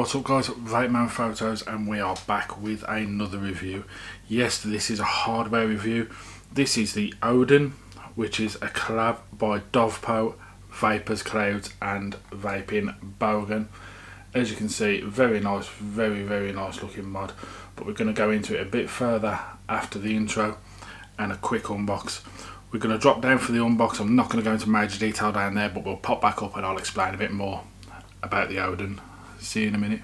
What's up guys, Vaperexpo Photos, and we are back with another review. Yes, this is a hardware review. This is the Odin, which is a collab by dovpo, Vapors, Clouds and Vaping bogan. As you can see, very nice, very nice looking mod, but we're going to go into it a bit further after the intro and a quick unbox. We're going to drop down for the unbox. I'm not going to go into major detail down there, but we'll pop back up and I'll explain a bit more about the Odin. See you in a minute.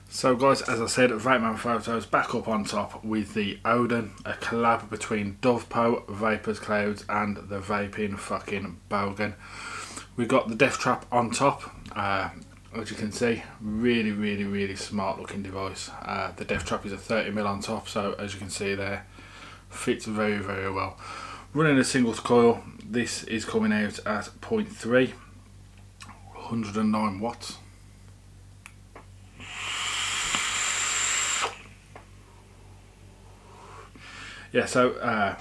So guys, as I said, Vaperexpo Photos back up on top with the Odin, a collab between dovpo, Vapors, Clouds and the Vaping fucking bogan. We've got the death trap on top, as you can see, really smart looking device. The death trap is a 30mm on top, so as you can see there, fits very well. Running a single coil, this is coming out at 0.3, 109 watts. Yeah, so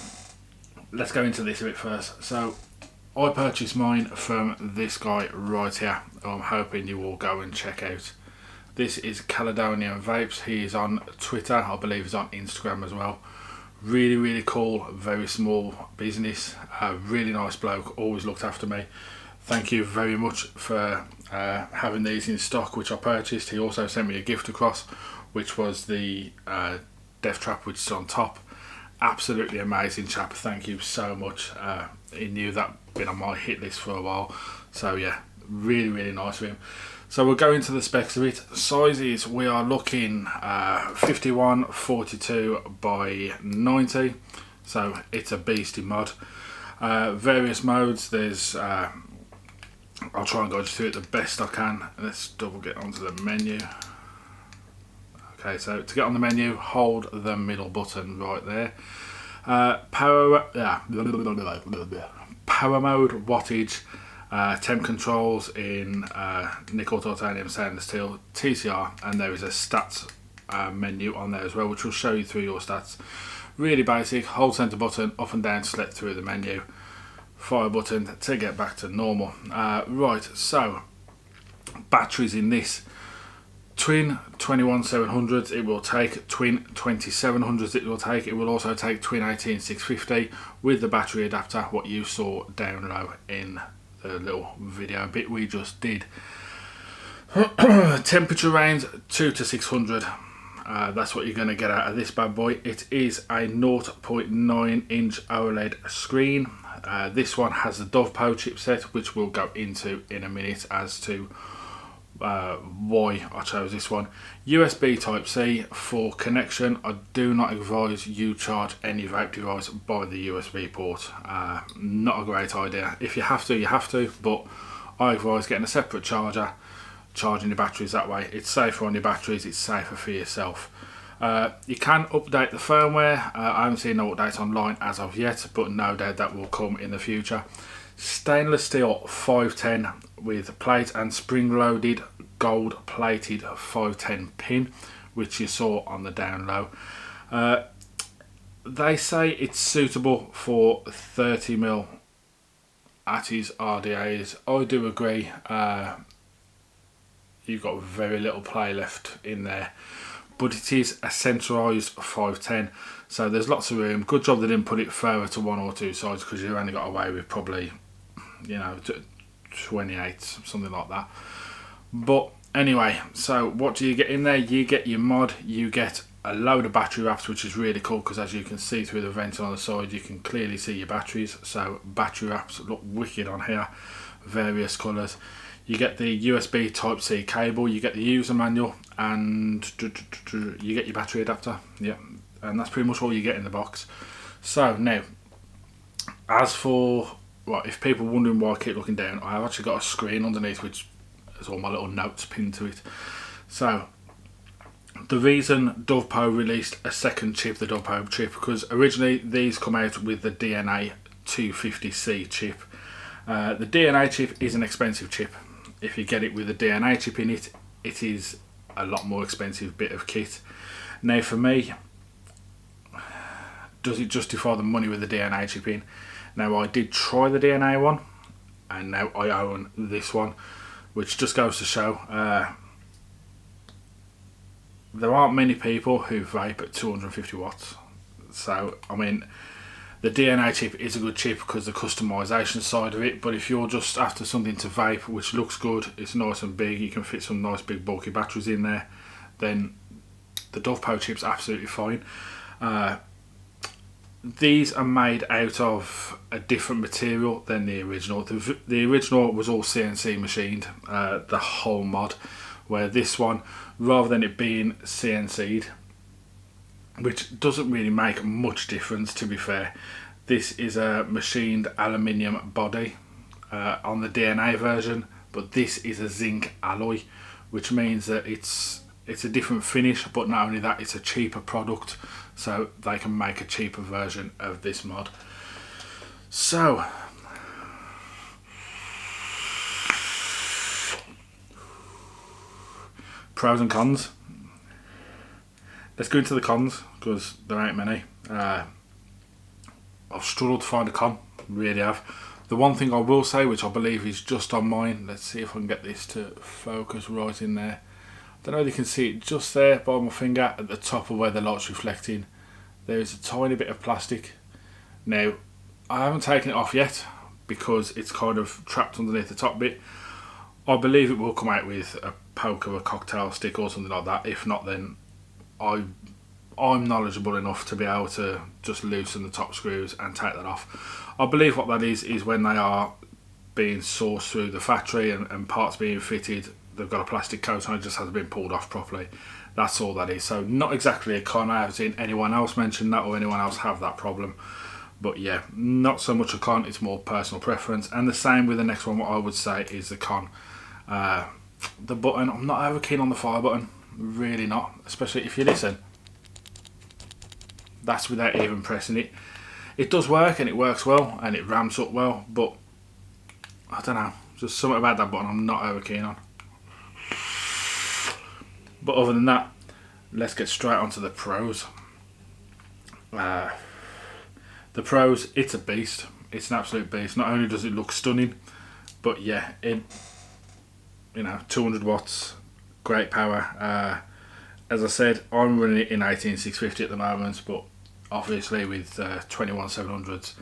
let's go into this a bit first. So I purchased mine from this guy right here. I'm hoping you will go and check out. This is Caledonian Vapes. He is on Twitter, I believe he's on Instagram as well. Really cool, very small business, really nice bloke, always looked after me. Thank you very much for having these in stock, which I purchased. He also sent me a gift across, which was the death trap, which is on top. Absolutely amazing chap, thank you so much. He knew that been on my hit list for a while, so yeah, really nice of him. So we'll go into the specs of it. Sizes, we are looking 5142 by 90, so it's a beastie mod. Various modes, there's I'll try and go through it the best I can. Let's double get onto the menu. Okay, so to get on the menu, hold the middle button right there. Power mode, wattage, temp controls in nickel, titanium, stainless steel, TCR, and there is a stats menu on there as well, which will show you through your stats. Really basic. Hold center button, up and down, select through the menu. Fire button to get back to normal. Right, so batteries in this. Twin 21700s it will take, twin 2700s it will take, it will also take twin 18650 with the battery adapter, what you saw down low in the little video bit we just did. Temperature range 2 to 600, That's what you're going to get out of this bad boy. It is a 0.9 inch OLED screen. This one has the dovpo chipset, which we'll go into in a minute as to why I chose this one. USB Type C for connection. I do not advise you charge any vape device by the USB port. Not a great idea. If you have to, you have to, but I advise getting a separate charger, charging your batteries that way. It's safer on your batteries, it's safer for yourself. You can update the firmware. I haven't seen no updates online as of yet, but no doubt that will come in the future. Stainless steel 510 with plate and spring loaded gold plated 510 pin, which you saw on the down low. They say it's suitable for 30mm at his RDAs. I do agree. You've got very little play left in there, but it is a centralised 510, so there's lots of room. Good job they didn't put it further to one or two sides, because you've only got away with probably, you know, 28, something like that. But anyway, so what do you get in there? You get your mod, you get a load of battery wraps, which is really cool, because as you can see through the vent on the side, you can clearly see your batteries. So battery wraps look wicked on here, various colours. You get the USB Type C cable, you get the user manual, and you get your battery adapter. Yeah, and that's pretty much all you get in the box. So now, as for, well, if people are wondering why I keep looking down, I have actually got a screen underneath which has all my little notes pinned to it. So the reason dovpo released a second chip, the dovpo chip, because originally these come out with the DNA 250C chip. The DNA chip is an expensive chip. If you get it with a DNA chip in it, it is a lot more expensive bit of kit. Now for me, does it justify the money with the DNA chip in? Now I did try the DNA one, and now I own this one, which just goes to show there aren't many people who vape at 250 watts. So I mean, the DNA chip is a good chip because the customization side of it, but if you're just after something to vape which looks good, it's nice and big, you can fit some nice big bulky batteries in there, then the dovpo chip's absolutely fine. These are made out of a different material than the original. The original was all CNC machined, the whole mod, where this one, rather than it being CNC'd, which doesn't really make much difference, to be fair, this is a machined aluminium body on the DNA version, but this is a zinc alloy, which means that it's a different finish, but not only that, it's a cheaper product, so they can make a cheaper version of this mod. So pros and cons. Let's go into the cons, because there ain't many. I've struggled to find a con, really have. The one thing I will say, which I believe is just on mine, let's see if I can get this to focus right in there. I don't know if you can see it just there by my finger at the top of where the light's reflecting. There is a tiny bit of plastic. Now, I haven't taken it off yet because it's kind of trapped underneath the top bit. I believe it will come out with a poke of a cocktail stick or something like that. If not, then I'm knowledgeable enough to be able to just loosen the top screws and take that off. I believe what that is when they are being sourced through the factory and parts being fitted, they've got a plastic coat on, it just hasn't been pulled off properly. That's all that is. So not exactly a con. I haven't seen anyone else mention that or anyone else have that problem. But yeah, not so much a con, it's more personal preference. And the same with the next one, what I would say is the con. The button, I'm not over keen on the fire button. Really not, especially if you listen. That's without even pressing it. It does work and it works well and it ramps up well, but I don't know, just something about that button I'm not over keen on. But other than that, let's get straight onto the pros. The pros, it's a beast. It's an absolute beast. Not only does it look stunning, but yeah, it, 200 watts. Great power. As I said, I'm running it in 18650 at the moment, but obviously with 21700s,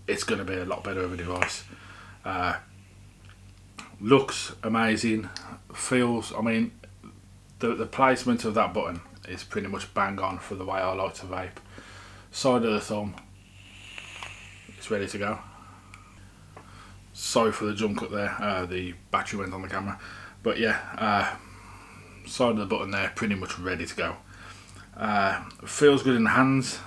it's going to be a lot better of a device. Looks amazing. Feels, I mean, the placement of that button is pretty much bang on for the way I like to vape. Side of the thumb, it's ready to go. Sorry for the jump cut there, the battery went on the camera. But yeah, side of the button there, pretty much ready to go. Feels good in the hands.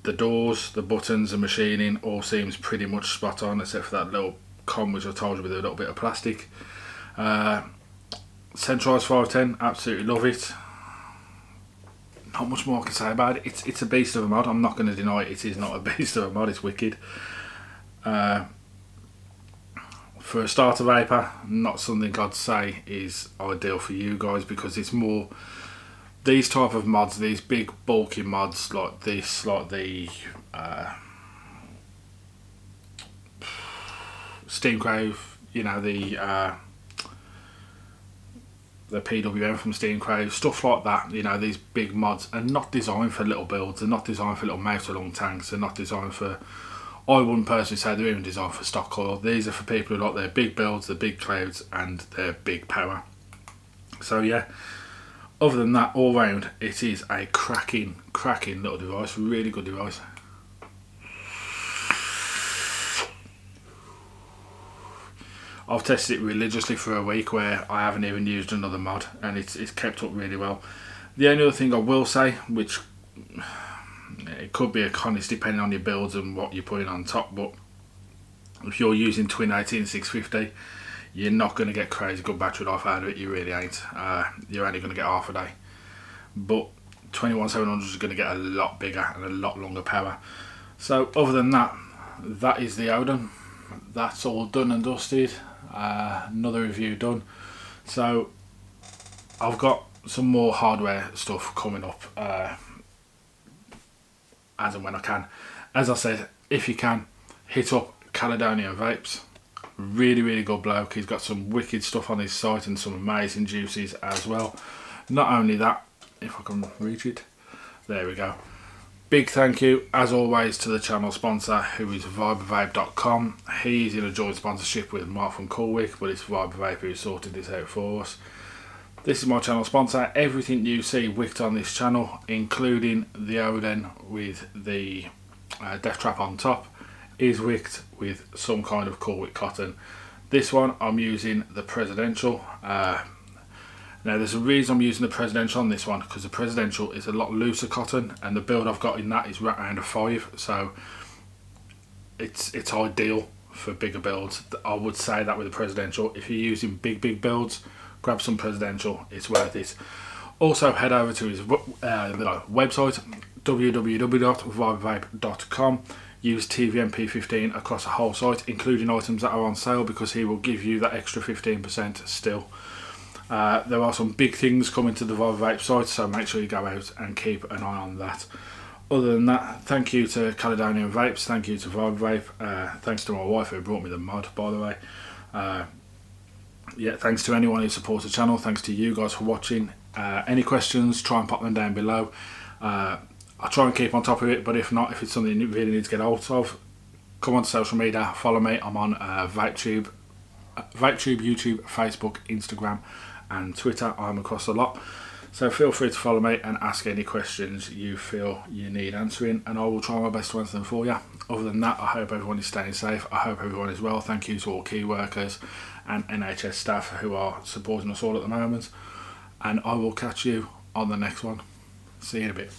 The doors, the buttons, the machining all seems pretty much spot on, except for that little com which I told you with a little bit of plastic. Centralised 510, absolutely love it. Not much more I can say about it. It's a beast of a mod. I'm not going to deny it is not a beast of a mod. It's wicked. For a starter vapor, not something I'd say is ideal for you guys, because it's more these type of mods, these big bulky mods like this, like the Steam Crave, you know, the PWM from Steam Crave, stuff like that. You know, these big mods are not designed for little builds. They're not designed for little motor long tanks. They're not designed for, I wouldn't personally say they're even designed for stock coil. These are for people who like their big builds, their big clouds, and their big power. So yeah, other than that, all round, it is a cracking little device. Really good device. I've tested it religiously for a week where I haven't even used another mod, and it's kept up really well. The only other thing I will say, which it could be a con, depending on your builds and what you're putting on top, but if you're using twin 18650, you're not going to get crazy good battery life out of it. You really ain't. You're only going to get half a day. But 21700 is going to get a lot bigger and a lot longer power. So other than that, that is the Odin. That's all done and dusted. Another review done. So I've got some more hardware stuff coming up as and when I can. As I said, if you can, hit up Caledonian Vapes. Really good bloke. He's got some wicked stuff on his site and some amazing juices as well. Not only that, if I can reach it, there we go. Big thank you as always to the channel sponsor, who is Vaperexpo.com. He's in a joint sponsorship with Mark from Coolwick, but it's Vaperexpo who sorted this out for us. This is my channel sponsor. Everything you see wicked on this channel, including the Odin with the death trap on top, is wicked with some kind of Coolwick cotton. This one I'm using the Presidential. Now there's a reason I'm using the Presidential on this one, because the Presidential is a lot looser cotton, and the build I've got in that is right around a 5, so it's ideal for bigger builds. I would say that with the Presidential. If you're using big builds, grab some Presidential, it's worth it. Also head over to his website, www.vaperexpo.com. Use TVMP15 across the whole site, including items that are on sale, because he will give you that extra 15% still. There are some big things coming to the Vape site, so make sure you go out and keep an eye on that. Other than that, thank you to Caledonian Vapes, thank you to Vape, thanks to my wife who brought me the mod, by the way. Yeah, thanks to anyone who supports the channel, thanks to you guys for watching. Any questions, try and pop them down below. I'll try and keep on top of it, but if not, if it's something you really need to get hold of, come on to social media, follow me. I'm on Vapetube, YouTube, Facebook, Instagram and Twitter. I'm across a lot, so feel free to follow me and ask any questions you feel you need answering, and I will try my best to answer them for you. Other than that, I hope everyone is staying safe. I hope everyone is well. Thank you to all key workers and NHS staff who are supporting us all at the moment, and I will catch you on the next one. See you in a bit.